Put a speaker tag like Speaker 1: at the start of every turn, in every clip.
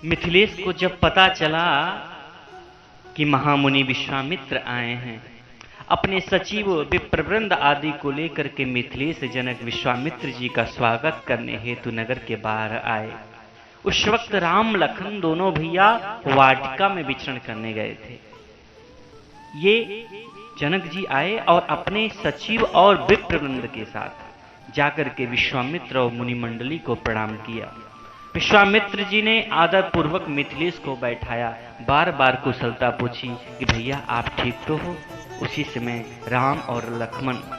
Speaker 1: मिथिलेश को जब पता चला कि महामुनि विश्वामित्र आए हैं, अपने सचिव विप्रवृंद आदि को लेकर के मिथिलेश जनक विश्वामित्र जी का स्वागत करने हेतु नगर के बाहर आए। उस वक्त राम लखन दोनों भैया वाटिका में विचरण करने गए थे। ये जनक जी आए और अपने सचिव और विप्रवृंद के साथ जाकर के विश्वामित्र और मुनिमंडली को प्रणाम किया। विश्वामित्र जी ने आदर पूर्वक मिथिलेश को बैठाया, बार बार कुशलता पूछी कि भैया आप ठीक तो हो। उसी समय राम और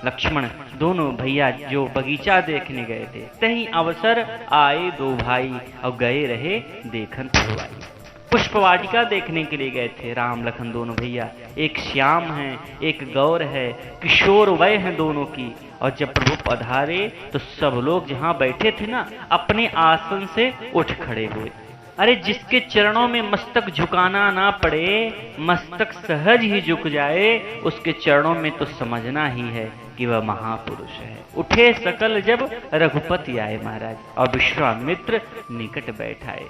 Speaker 1: लक्ष्मण दोनों भैया जो बगीचा देखने गए थे, तहीं अवसर आए दो भाई और गए रहे देखन फुलवाई। पुष्पवाटिका देखने के लिए गए थे राम लखन दोनों भैया। एक श्याम है, एक गौर है, किशोर वय है दोनों की। और जब प्रभु पधारे तो सब लोग जहां बैठे थे ना, अपने आसन से उठ खड़े हुए। अरे जिसके चरणों में मस्तक झुकाना ना पड़े, मस्तक सहज ही झुक जाए, उसके चरणों में तो समझना ही है कि वह महापुरुष है। उठे सकल जब रघुपति आए महाराज, और विश्वामित्र निकट बैठाए।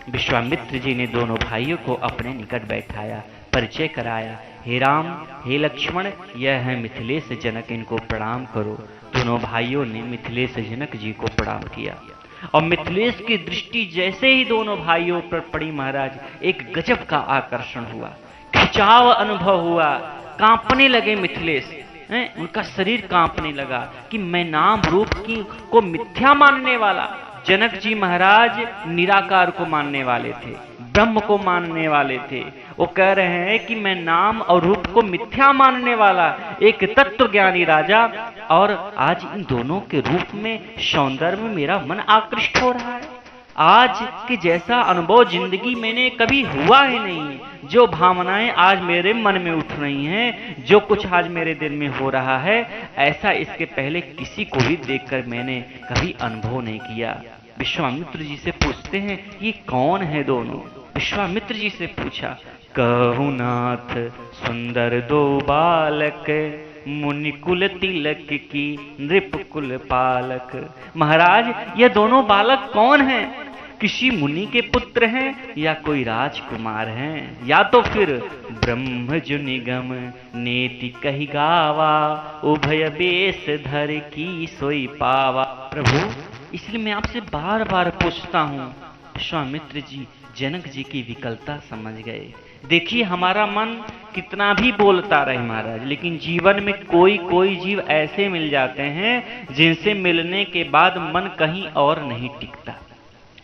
Speaker 1: विश्वामित्र जी ने दोनों भाइयों को अपने निकट बैठाया, परिचय कराया। हे राम, हे लक्ष्मण, यह है मिथिलेश जनक, इनको प्रणाम करो। दोनों भाइयों ने मिथिलेश जनक जी को प्रणाम किया। और मिथिलेश की दृष्टि जैसे ही दोनों भाइयों पर पड़ी महाराज, एक गजब का आकर्षण हुआ, खिंचाव अनुभव हुआ। कांपने लगे मिथिलेश, उनका शरीर कांपने लगा कि मैं नाम रूप की को मिथ्या मानने वाला। जनक जी महाराज निराकार को मानने वाले थे, ब्रह्म को मानने वाले थे। वो कह रहे हैं कि मैं नाम और रूप को मिथ्या मानने वाला एक तत्व ज्ञानी राजा, और आज इन दोनों के रूप में, सौंदर्य में मेरा मन आकृष्ट हो रहा है। आज के जैसा अनुभव जिंदगी मैंने कभी हुआ ही नहीं। जो भावनाएं आज मेरे मन में उठ रही हैं, जो कुछ आज मेरे दिल में हो रहा है, ऐसा इसके पहले किसी को भी देखकर मैंने कभी अनुभव नहीं किया। विश्वामित्र जी से पूछते हैं ये कौन है दोनों। विश्वामित्र जी से पूछा, कहु नाथ सुंदर दो बालक, मुनि कुल तिलक की नृप कुल पालक। महाराज ये दोनों बालक कौन हैं? किसी मुनि के पुत्र हैं या कोई राजकुमार हैं, या तो फिर ब्रह्म जो निगम नेति कही गावा, उभय बेस धर की सोई पावा। प्रभु इसलिए मैं आपसे बार बार पूछता हूँ। विश्वामित्र जी जनक जी की विकलता समझ गए। देखिए हमारा मन कितना भी बोलता रहे महाराज, लेकिन जीवन में कोई कोई जीव ऐसे मिल जाते हैं जिनसे मिलने के बाद मन कहीं और नहीं टिकता।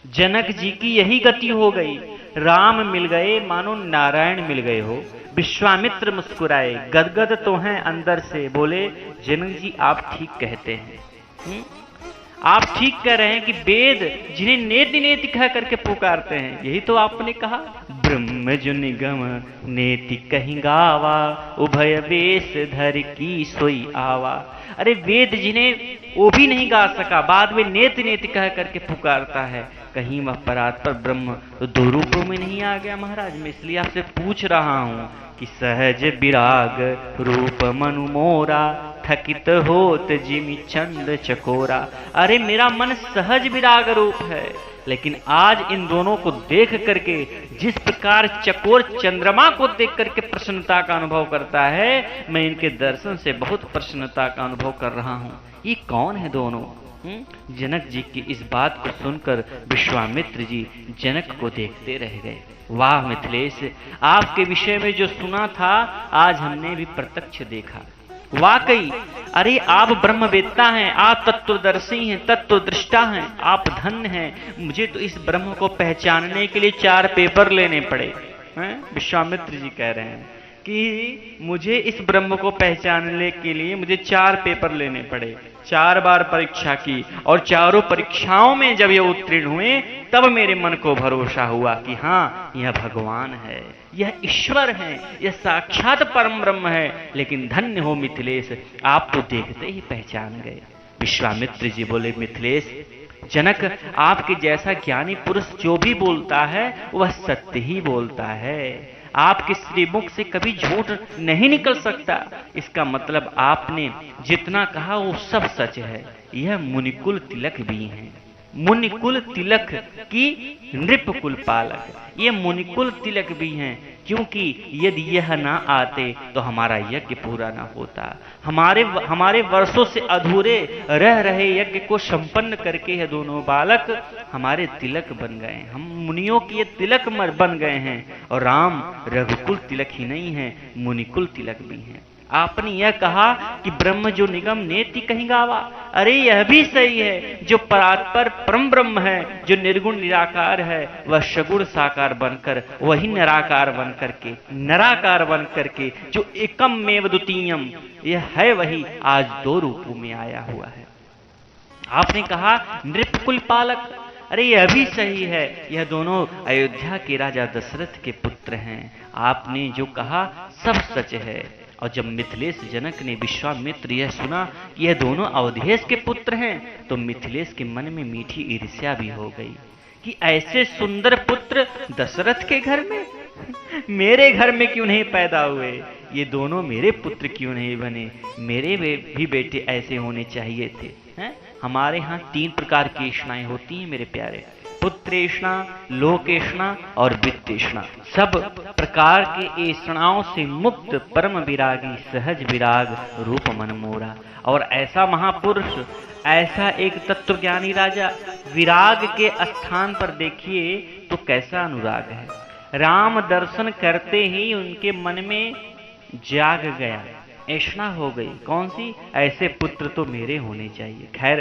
Speaker 1: जनक जी की यही गति हो गई। राम मिल गए मानो नारायण मिल गए हो। विश्वामित्र मुस्कुराए, गदगद तो हैं अंदर से, बोले जनक जी आप ठीक कहते हैं। आप ठीक कह रहे हैं कि वेद जिन्हें नेति नेति कह करके पुकारते हैं, यही तो आपने कहा, ब्रह्म जो निगम नेति कहीं गावा, उभय बेस धर की सोई आवा। अरे वेद जिन्हें वो भी नहीं गा सका, बाद में नेति नेति कह करके पुकारता है, कहीं वह परात्पर ब्रह्म तो दो रूपों में नहीं आ गया महाराज। मैं इसलिए आपसे पूछ रहा हूं कि सहज विराग रूप मनु मोरा, थकित होत जिमि चंद चकोरा। अरे मेरा मन सहज विराग रूप है, लेकिन आज इन दोनों को देख करके जिस प्रकार चकोर चंद्रमा को देख करके प्रसन्नता का अनुभव करता है, मैं इनके दर्शन से बहुत प्रसन्नता का अनुभव कर रहा हूँ। ये कौन है दोनों? जनक जी की इस बात को सुनकर विश्वामित्र जी जनक को देखते रह गए। वाह मिथिलेश, आपके विषय में जो सुना था आज हमने भी प्रत्यक्ष देखा। वाकई अरे आप ब्रह्मवेत्ता हैं, आप तत्वदर्शी हैं, तत्वदृष्टा हैं, आप धन्य हैं। मुझे तो इस ब्रह्म को पहचानने के लिए 4 पेपर लेने पड़े हैं। विश्वामित्र जी कह रहे हैं कि मुझे इस ब्रह्म को पहचानने के लिए मुझे 4 पेपर लेने पड़े, 4 बार परीक्षा की, और चारों परीक्षाओं में जब ये उत्तीर्ण हुए तब मेरे मन को भरोसा हुआ कि हाँ यह भगवान है, यह ईश्वर है, यह साक्षात परम ब्रह्म है। लेकिन धन्य हो मिथिलेश, आप तो देखते ही पहचान गए। विश्वामित्र जी बोले, मिथिलेश जनक आपके जैसा ज्ञानी पुरुष जो भी बोलता है वह सत्य ही बोलता है। आपके श्रीमुख से कभी झूठ नहीं निकल सकता। इसका मतलब आपने जितना कहा वो सब सच है। यह मुनिकुल तिलक भी हैं, मुनिकुल तिलक की नृपकुल पालक। ये मुनिकुल तिलक भी हैं, क्योंकि यदि यह ना आते तो हमारा यज्ञ पूरा ना होता। हमारे वर्षों से अधूरे रह रहे यज्ञ को संपन्न करके यह दोनों बालक हमारे तिलक बन गए। हम मुनियों के ये तिलक बन गए हैं। और राम रघुकुल तिलक ही नहीं है, मुनिकुल तिलक भी हैं। आपने यह कहा कि ब्रह्म जो निगम नेति कहीं गावा। अरे यह भी सही है, जो परात्पर परम ब्रह्म है, जो निर्गुण निराकार है, वह सगुण साकार बनकर, वही निराकार नराकार बनकर के जो एकम मेव द्वितीयम, यह है वही आज दो रूपों में आया हुआ है। आपने कहा नृपकुल पालक। अरे यह भी सही है, यह दोनों अयोध्या के राजा दशरथ के पुत्र हैं। आपने जो कहा सब सच है। और जब मिथिलेश जनक ने विश्वामित्र यह सुना कि यह दोनों अवधेश के पुत्र हैं, तो मिथिलेश के मन में मीठी ईर्ष्या भी हो गई कि ऐसे सुंदर पुत्र दशरथ के घर में, मेरे घर में क्यों नहीं पैदा हुए? ये दोनों मेरे पुत्र क्यों नहीं बने? मेरे भी बेटे ऐसे होने चाहिए थे। हैं? हमारे यहाँ 3 प्रकार की ऐष्णाएं होती हैं मेरे प्यारे, पुत्रेष्णा, लोकेष्णा और वित्तेष्णा। सब प्रकार के ऐष्णाओं से मुक्त परम विरागी सहज विराग रूप मन मोरा। और ऐसा महापुरुष, ऐसा एक तत्वज्ञानी राजा, विराग के स्थान पर देखिए तो कैसा अनुराग है। राम दर्शन करते ही उनके मन में जाग गया, ऐष्णा हो गई। कौन सी? ऐसे पुत्र तो मेरे होने चाहिए। खैर,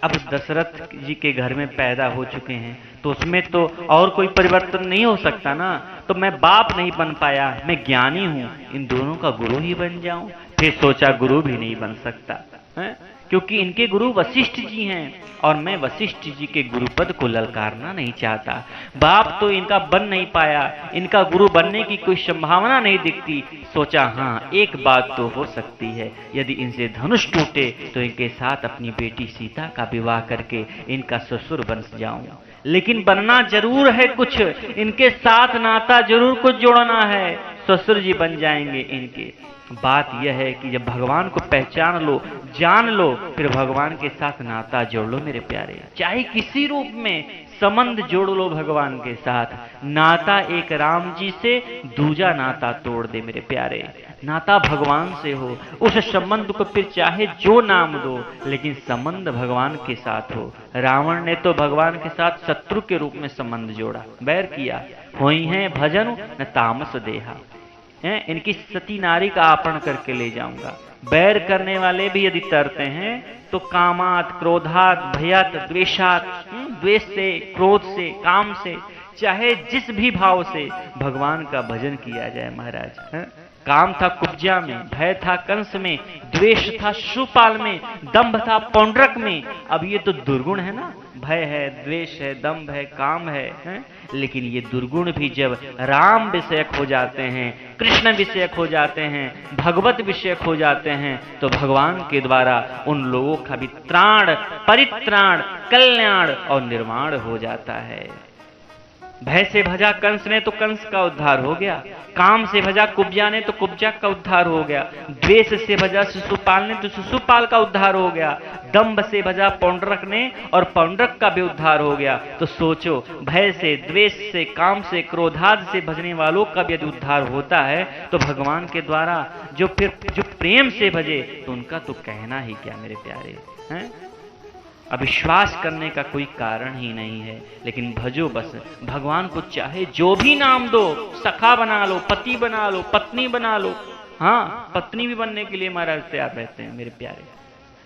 Speaker 1: अब दशरथ जी के घर में पैदा हो चुके हैं तो उसमें तो और कोई परिवर्तन नहीं हो सकता ना। तो मैं बाप नहीं बन पाया, मैं ज्ञानी हूं, इन दोनों का गुरु ही बन जाऊं। फिर सोचा गुरु भी नहीं बन सकता है, क्योंकि इनके गुरु वशिष्ठ जी हैं और मैं वशिष्ठ जी के गुरुपद को ललकारना नहीं चाहता। बाप तो इनका बन नहीं पाया, इनका गुरु बनने की कोई संभावना नहीं दिखती। सोचा हाँ, एक बात तो हो सकती है, यदि इनसे धनुष टूटे तो इनके साथ अपनी बेटी सीता का विवाह करके इनका ससुर बन जाऊं। लेकिन बनना जरूर है कुछ, इनके साथ नाता जरूर कुछ जोड़ना है, ससुर जी बन जाएंगे इनके। बात यह है कि जब भगवान को पहचान लो, जान लो, फिर भगवान के साथ नाता जोड़ लो मेरे प्यारे। चाहे किसी रूप में संबंध जोड़ लो भगवान के साथ। नाता एक राम जी से, दूजा नाता तोड़ दे मेरे प्यारे। नाता भगवान से हो, उस संबंध को फिर चाहे जो नाम दो, लेकिन संबंध भगवान के साथ हो। रावण ने तो भगवान के साथ शत्रु के रूप में संबंध जोड़ा, बैर किया। होई है भजन न तामस देहा, इनकी सती नारी का अपहरण करके ले जाऊंगा। बैर करने वाले भी यदि तरते हैं तो कामात, क्रोधात, भयात, द्वेषात, द्वेष से, क्रोध से, काम से, चाहे जिस भी भाव से भगवान का भजन किया जाए महाराज। काम था कुब्जा में, भय था कंस में, द्वेष था शिशुपाल में, दंभ था पौंड्रक में। अब ये तो दुर्गुण है ना, भय है, द्वेष है, दंभ है, काम है? लेकिन ये दुर्गुण भी जब राम विषयक हो जाते हैं, कृष्ण विषयक हो जाते हैं, भगवत विषयक हो जाते हैं, तो भगवान के द्वारा उन लोगों का भी त्राण, परित्राण, कल्याण और निर्माण हो जाता है। भय से भजा कंस ने तो कंस का उद्धार हो गया, काम से भजा कुब्जा ने तो कुब्जा का उद्धार हो गया, द्वेष से भजा शिशुपाल ने तो शिशुपाल का उद्धार हो गया, दंभ से भजा पौंड्रक ने और पौंड्रक का भी उद्धार हो गया। तो सोचो, भय से, द्वेष से, काम से, क्रोधाद से भजने वालों का भी यदि उद्धार होता है तो भगवान के द्वारा जो प्रेम से भजे तो उनका तो कहना ही क्या मेरे प्यारे हैं। अविश्वास करने का कोई कारण ही नहीं है, लेकिन भजो बस भगवान को, चाहे जो भी नाम दो, सखा बना लो, पति बना लो, पत्नी बना लो। हाँ, पत्नी भी बनने के लिए महाराज तैयार रहते हैं मेरे प्यारे।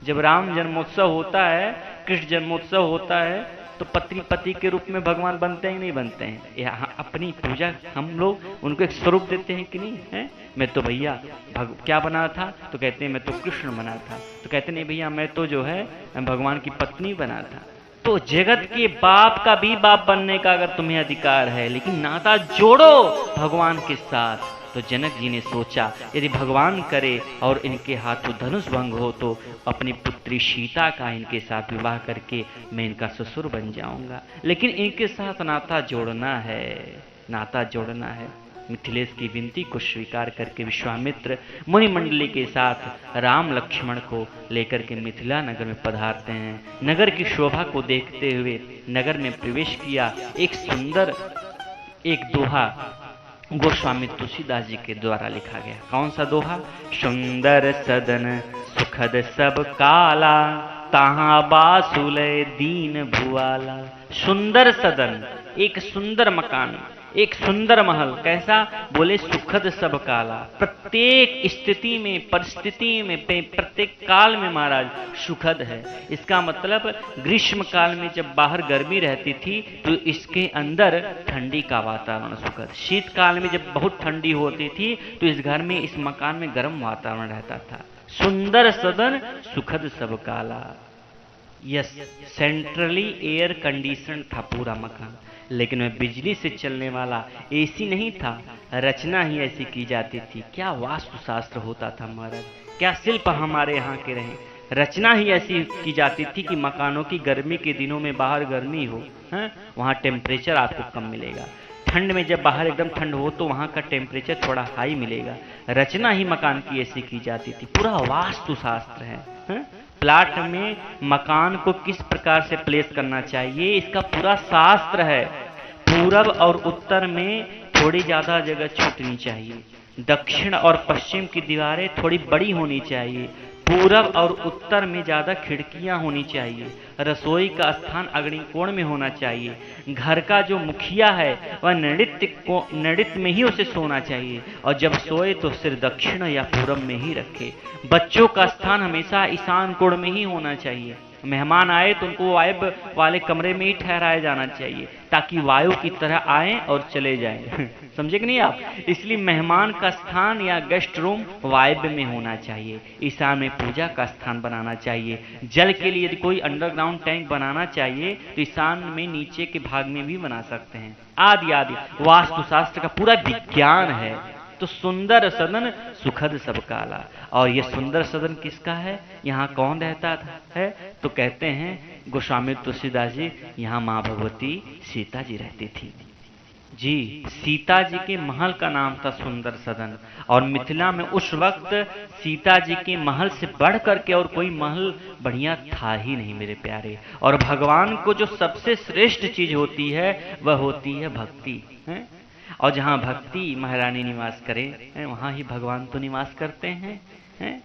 Speaker 1: जब राम जन्मोत्सव होता है, कृष्ण जन्मोत्सव होता है, तो पत्नी पति के रूप में भगवान बनते हैं नहीं बनते हैं? यहाँ अपनी पूजा हम लोग उनको एक स्वरूप देते हैं कि नहीं है? मैं तो भैया क्या बना था, तो कहते हैं मैं तो कृष्ण बना था, तो कहते नहीं भैया मैं तो जो है भगवान की पत्नी बना था। तो जगत के बाप का भी बाप बनने का अगर तुम्हें अधिकार है, लेकिन नाता जोड़ो भगवान के साथ। तो जनक जी ने सोचा यदि भगवान करे और इनके हाथों धनुष भंग हो तो अपनी पुत्री सीता का इनके साथ विवाह करके मैं इनका ससुर बन जाऊंगा। लेकिन इनके साथ नाता जोड़ना है, नाता जोड़ना है। मिथिलेश की विनती को स्वीकार करके विश्वामित्र मुनि मंडली के साथ राम लक्ष्मण को लेकर के मिथिला नगर में पधारते हैं। नगर की शोभा को देखते हुए नगर में प्रवेश किया। एक सुंदर एक दोहा गोस्वामी तुलसीदास जी के द्वारा लिखा गया। कौन सा दोहा? सुंदर सदन सुखद सब काला, तहाँ बासुलय दीन भुआला। सुंदर सदन, एक सुंदर मकान, एक सुंदर महल। कैसा? बोले सुखद सब काला। प्रत्येक स्थिति में, परिस्थिति में, प्रत्येक काल में महाराज सुखद है। इसका मतलब ग्रीष्म काल में जब बाहर गर्मी रहती थी तो इसके अंदर ठंडी का वातावरण सुखद। शीतकाल में जब बहुत ठंडी होती थी तो इस घर में, इस मकान में गर्म वातावरण रहता था। सुंदर सदन सुखद सब काला। यस, सेंट्रली एयर कंडीशन था पूरा मकान, लेकिन वह बिजली से चलने वाला एसी नहीं था। रचना ही ऐसी की जाती थी। क्या वास्तुशास्त्र होता था महाराज, क्या शिल्प हमारे यहाँ के रहे। रचना ही ऐसी की जाती थी कि मकानों की गर्मी के दिनों में बाहर गर्मी हो, वहाँ टेम्परेचर आपको कम मिलेगा। ठंड में जब बाहर एकदम ठंड हो तो वहाँ का टेम्परेचर थोड़ा हाई मिलेगा। रचना ही मकान की ऐसी की जाती थी। पूरा वास्तुशास्त्र है। प्लाट में मकान को किस प्रकार से प्लेस करना चाहिए, इसका पूरा शास्त्र है। पूरब और उत्तर में थोड़ी ज्यादा जगह छूटनी चाहिए। दक्षिण और पश्चिम की दीवारें थोड़ी बड़ी होनी चाहिए। पूरब और उत्तर में ज्यादा खिड़कियां होनी चाहिए। रसोई का स्थान अग्निकोण में होना चाहिए। घर का जो मुखिया है वह नृत्य में ही उसे सोना चाहिए, और जब सोए तो सिर दक्षिण या पूरब में ही रखे। बच्चों का स्थान हमेशा ईशान कोण में ही होना चाहिए। मेहमान आए तो उनको वायु वाले कमरे में ही ठहराया जाना चाहिए, ताकि वायु की तरह आए और चले जाएं। समझे कि नहीं आप? इसलिए मेहमान का स्थान या गेस्ट रूम वायव्य में होना चाहिए। ईशान में पूजा का स्थान बनाना चाहिए। जल के लिए यदि कोई अंडरग्राउंड टैंक बनाना चाहिए तो ईशान में नीचे के भाग में भी बना सकते हैं। आदि आदि वास्तुशास्त्र का पूरा विज्ञान है। तो सुंदर सदन सुखद सब काला। और ये सुंदर सदन किसका है? यहाँ कौन रहता है? तो कहते हैं गोस्वामी तुलसीदास जी, यहाँ माँ भगवती सीता जी रहती थी। जी, सीता जी के महल का नाम था सुंदर सदन। और मिथिला में उस वक्त सीता जी के महल से बढ़ करके और कोई महल बढ़िया था ही नहीं मेरे प्यारे। और भगवान को जो सबसे श्रेष्ठ चीज होती है वह होती है भक्ति, है? और जहाँ भक्ति महारानी निवास करे वहाँ ही भगवान तो निवास करते हैं।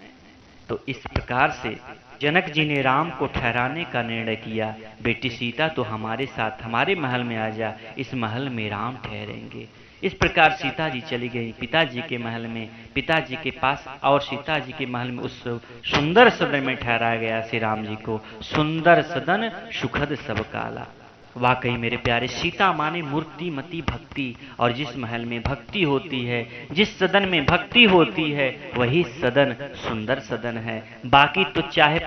Speaker 1: तो इस प्रकार से जनक जी ने राम को ठहराने का निर्णय किया। बेटी सीता तो हमारे साथ हमारे महल में आ जा, इस महल में राम ठहरेंगे। इस प्रकार सीता जी चली गई पिताजी के महल में, पिताजी के पास, और सीता जी के महल में उस सुंदर सदन में ठहराया गया श्री राम जी को। सुंदर सदन सुखद सब काला। वाकई मेरे प्यारे, सीता माने मूर्तिमती भक्ति। और जिस महल में भक्ति होती है, जिस सदन में भक्ति होती है, वही सदन सुंदर सदन है। बाकी तो चाहे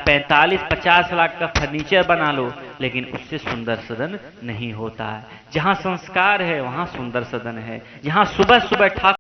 Speaker 1: 45-50 लाख का फर्नीचर बना लो, लेकिन उससे सुंदर सदन नहीं होता है। जहाँ संस्कार है वहाँ सुंदर सदन है। जहाँ सुबह सुबह ठाकुर